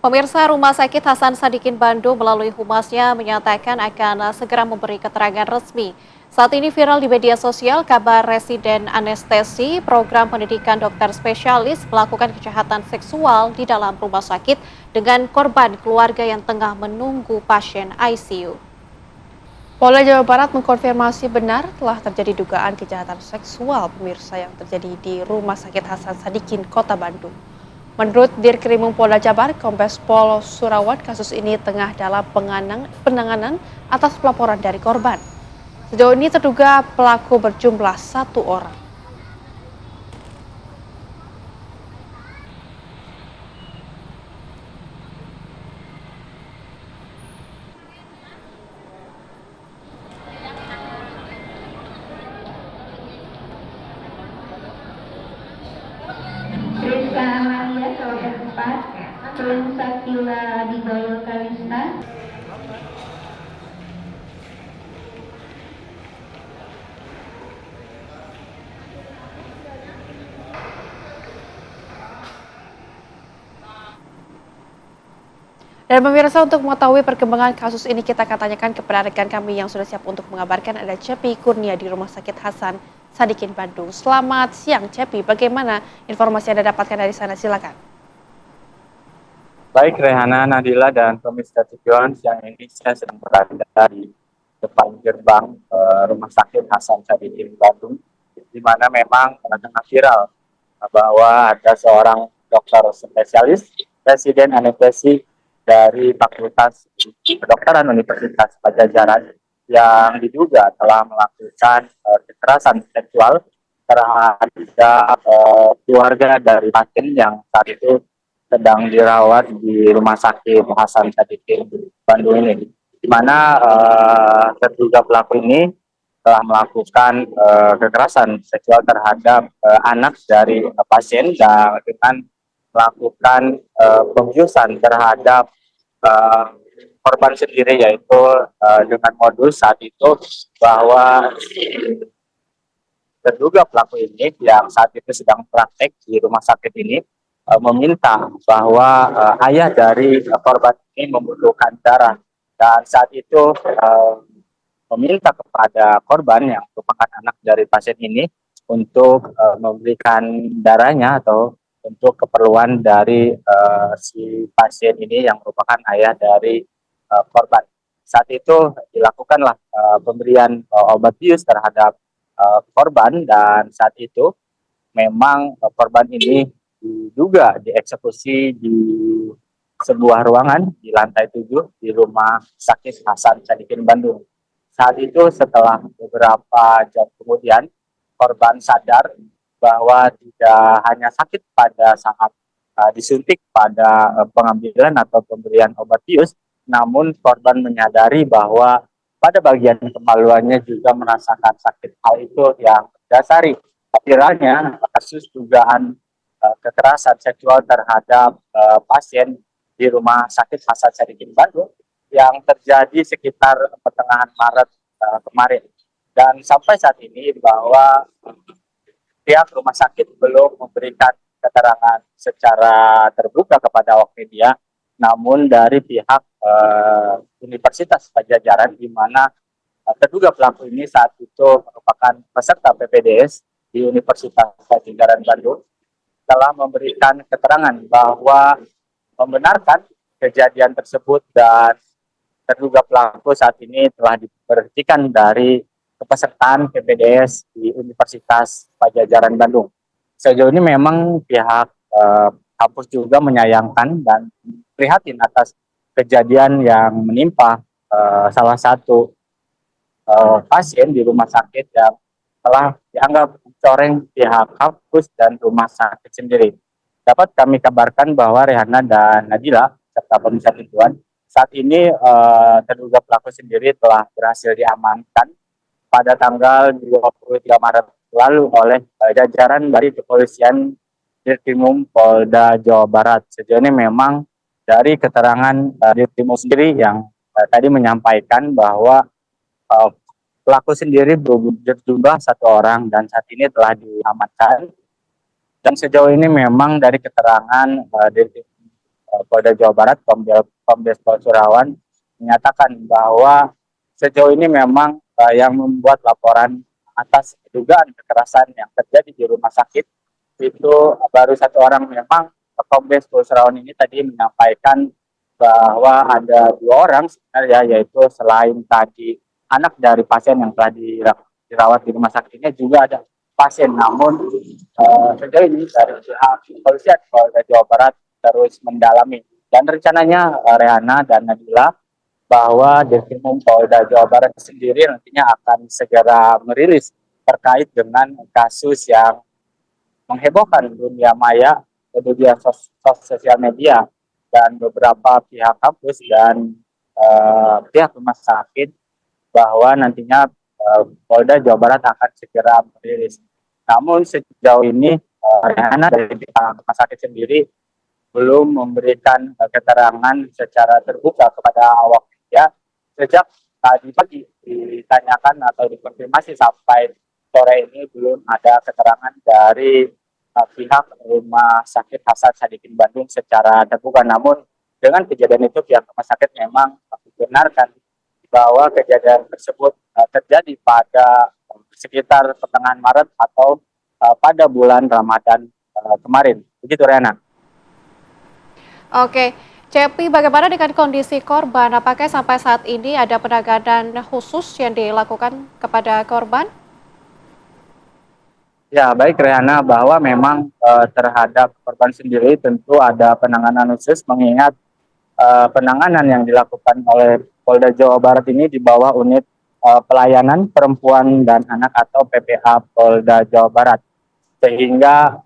Pemirsa, Rumah Sakit Hasan Sadikin Bandung melalui humasnya menyatakan akan segera memberi keterangan resmi. Saat ini viral di media sosial kabar residen anestesi program pendidikan dokter spesialis melakukan kejahatan seksual di dalam rumah sakit dengan korban keluarga yang tengah menunggu pasien ICU. Polda Jawa Barat mengkonfirmasi benar telah terjadi dugaan kejahatan seksual pemirsa yang terjadi di Rumah Sakit Hasan Sadikin, Kota Bandung. Menurut Dirkrimum Polda Jabar, Kombes Pol Surawat, kasus ini tengah dalam penanganan atas pelaporan dari korban. Sejauh ini terduga pelaku berjumlah 1 orang. Rizka Amalia, Sawah 4, Tun Sakila Bibayo Kalista. Dan pemirsa, untuk mengetahui perkembangan kasus ini kita akan tanyakan kepada rekan kami yang sudah siap untuk mengabarkan, ada Cepi Kurnia di Rumah Sakit Hasan Sadikin Bandung. Selamat siang Cepi, bagaimana informasi yang Anda dapatkan dari sana? Silakan. Baik Rehana, Nadila, dan pemirsa tujuan, siang ini saya sedang berada di depan gerbang Rumah Sakit Hasan Sadikin Bandung, di mana memang tengah viral bahwa ada seorang dokter spesialis residen anestesi dari Fakultas Kedokteran Universitas Padjadjaran yang diduga telah melakukan kekerasan seksual terhadap keluarga dari pasien yang saat itu sedang dirawat di Rumah Sakit Hasan Sadikin Bandung ini, di mana terduga pelaku ini telah melakukan kekerasan seksual terhadap anak dari pasien dan dengan melakukan pembiusan terhadap korban sendiri, yaitu dengan modus saat itu bahwa terduga pelaku ini yang saat itu sedang praktek di rumah sakit ini meminta bahwa ayah dari korban ini membutuhkan darah, dan saat itu meminta kepada korban yang merupakan anak dari pasien ini untuk memberikan darahnya atau untuk keperluan dari si pasien ini yang merupakan ayah dari korban. Saat itu dilakukanlah pemberian obat bius terhadap korban, dan saat itu memang korban ini diduga dieksekusi di sebuah ruangan di lantai 7 di Rumah Sakit Hasan Sadikin Bandung. Saat itu setelah beberapa jam kemudian korban sadar bahwa tidak hanya sakit pada saat disuntik pada pengambilan atau pemberian obat bius, namun korban menyadari bahwa pada bagian kemaluannya juga merasakan sakit. Hal itu yang mendasari viralnya kasus dugaan kekerasan seksual terhadap pasien di Rumah Sakit Hasan Sadikin Bandung yang terjadi sekitar pertengahan Maret kemarin. Dan sampai saat ini bahwa pihak rumah sakit belum memberikan keterangan secara terbuka kepada awak media, namun dari pihak Universitas Padjadjaran, di mana terduga pelaku ini saat itu merupakan peserta PPDS di Universitas Padjadjaran Bandung, telah memberikan keterangan bahwa membenarkan kejadian tersebut dan terduga pelaku saat ini telah diberhentikan dari kepesertaan PPDS di Universitas Padjadjaran Bandung. Sejauh ini memang pihak kampus juga menyayangkan dan prihatin atas kejadian yang menimpa salah satu pasien di rumah sakit yang telah dianggap mencoreng pihak kampus dan rumah sakit sendiri. Dapat kami kabarkan bahwa Rehana dan Nadila serta pemirsa tujuan, saat ini terduga pelaku sendiri telah berhasil diamankan pada tanggal 23 Maret lalu oleh jajaran dari kepolisian Dirkrimum Polda Jawa Barat. Sejauh ini memang dari keterangan Dirkrimum sendiri yang tadi menyampaikan bahwa pelaku sendiri berjumlah 1 orang dan saat ini telah diamankan. Dan sejauh ini memang dari keterangan Polda Jawa Barat, Kombes Pol Surawan, menyatakan bahwa sejauh ini memang yang membuat laporan atas dugaan kekerasan yang terjadi di rumah sakit itu baru satu orang. Memang Kombes Pol Surawan ini tadi menyampaikan bahwa ada dua orang sebenarnya, yaitu selain tadi anak dari pasien yang telah dirawat di rumah sakit ini, juga ada pasien. Namun sejauh ini dari pihak kepolisian Polda Jawa Barat terus mendalami, dan rencananya Rehana dan Nabila, bahwa Dirkrimum Polda Jawa Barat sendiri nantinya akan segera merilis terkait dengan kasus yang menghebohkan dunia maya, dunia sosial media, dan beberapa pihak kampus dan pihak rumah sakit, bahwa nantinya Polda Jawa Barat akan segera merilis. Namun sejauh ini Rehana dari pihak rumah sakit sendiri belum memberikan keterangan secara terbuka kepada awak media. Sejak tadi pagi ditanyakan atau dikonfirmasi sampai sore ini belum ada keterangan dari pihak Rumah Sakit Hasan Sadikin Bandung secara terbuka. Namun dengan kejadian itu pihak rumah sakit memang membenarkan bahwa kejadian tersebut terjadi pada sekitar pertengahan Maret atau pada bulan Ramadan kemarin. Begitu, Riana. Oke, Cepi, bagaimana dengan kondisi korban? Apakah sampai saat ini ada penanganan khusus yang dilakukan kepada korban? Ya, baik Rehana, bahwa memang terhadap korban sendiri tentu ada penanganan khusus, mengingat penanganan yang dilakukan oleh Polda Jawa Barat ini di bawah unit pelayanan perempuan dan anak atau PPA Polda Jawa Barat. Sehingga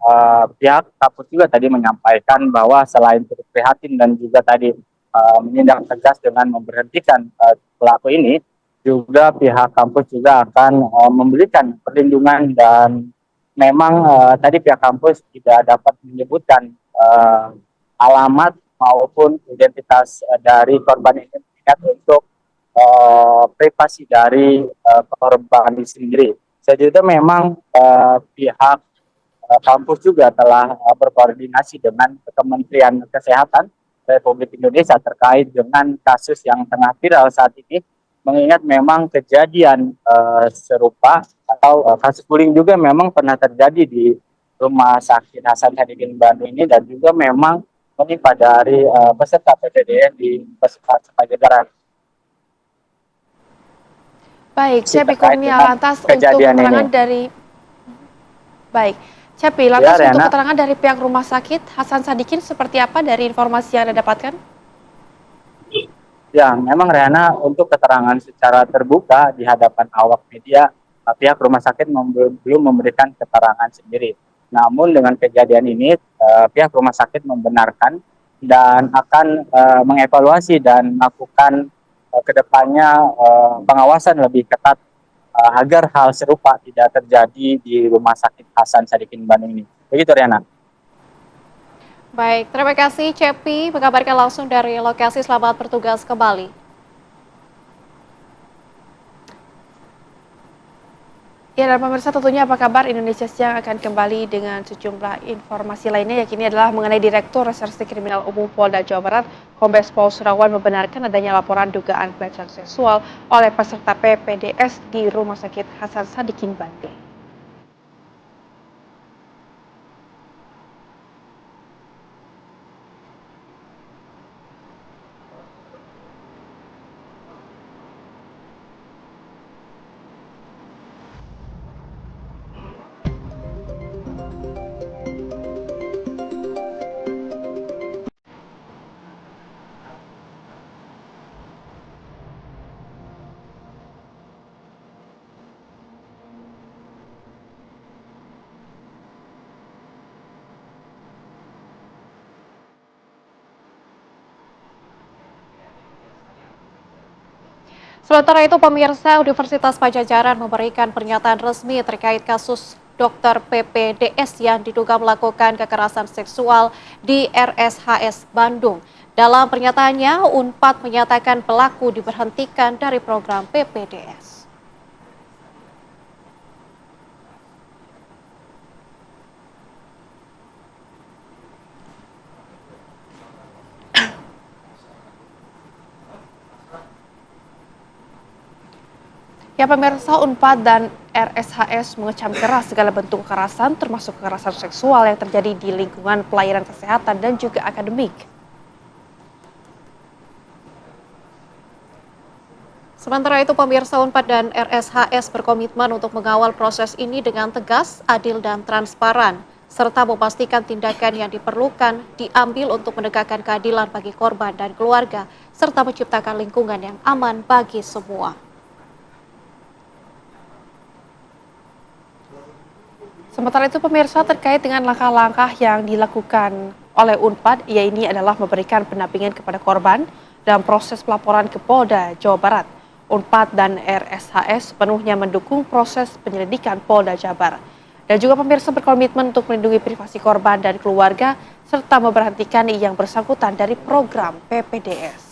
pihak kampus juga tadi menyampaikan bahwa selain turut prihatin dan juga tadi menindak tegas dengan memberhentikan pelaku ini, juga pihak kampus juga akan memberikan perlindungan. Dan memang tadi pihak kampus tidak dapat menyebutkan alamat maupun identitas dari korban ini, mengingat untuk privasi dari korban ini sendiri. Sejujurnya memang pihak kampus juga telah berkoordinasi dengan Kementerian Kesehatan Republik Indonesia terkait dengan kasus yang tengah viral saat ini, mengingat memang kejadian serupa atau kasus bullying juga memang pernah terjadi di Rumah Sakit Hasan Sadikin Bandung ini, dan juga memang menimpa dari peserta PPDS di Universitas Pajajaran. Baik, Cepi Kurnia, lantas untuk keterangan dari Cepi, lantas untuk keterangan dari pihak Rumah Sakit Hasan Sadikin seperti apa dari informasi yang Anda dapatkan? Ya, memang Riana, untuk keterangan secara terbuka di hadapan awak media, pihak rumah sakit belum memberikan keterangan sendiri. Namun dengan kejadian ini, pihak rumah sakit membenarkan dan akan mengevaluasi dan melakukan kedepannya pengawasan lebih ketat agar hal serupa tidak terjadi di Rumah Sakit Hasan Sadikin Bandung ini. Begitu, Riana. Baik, terima kasih Cepi mengabarkan langsung dari lokasi. Selamat bertugas kembali. Ya, dan pemirsa, tentunya apa kabar Indonesia Siang akan kembali dengan sejumlah informasi lainnya, yakni adalah mengenai Direktur Reserse Kriminal Umum Polda Jawa Barat, Kombes Pol Surawan, membenarkan adanya laporan dugaan pelecehan seksual oleh peserta PPDS di Rumah Sakit Hasan Sadikin Bandung. Sementara itu, pemirsa, Universitas Pajajaran memberikan pernyataan resmi terkait kasus dokter PPDS yang diduga melakukan kekerasan seksual di RSHS Bandung. Dalam pernyataannya, Unpad menyatakan pelaku diberhentikan dari program PPDS. Ya pemirsa, Unpad dan RSHS mengecam keras segala bentuk kekerasan termasuk kekerasan seksual yang terjadi di lingkungan pelayanan kesehatan dan juga akademik. Sementara itu, pemirsa Unpad dan RSHS berkomitmen untuk mengawal proses ini dengan tegas, adil, dan transparan, serta memastikan tindakan yang diperlukan diambil untuk menegakkan keadilan bagi korban dan keluarga, serta menciptakan lingkungan yang aman bagi semua. Sementara itu pemirsa, terkait dengan langkah-langkah yang dilakukan oleh Unpad, ini adalah memberikan pendampingan kepada korban dalam proses pelaporan ke Polda Jawa Barat. Unpad dan RSHS sepenuhnya mendukung proses penyelidikan Polda Jabar. Dan juga pemirsa berkomitmen untuk melindungi privasi korban dan keluarga serta memberhentikan yang bersangkutan dari program PPDS.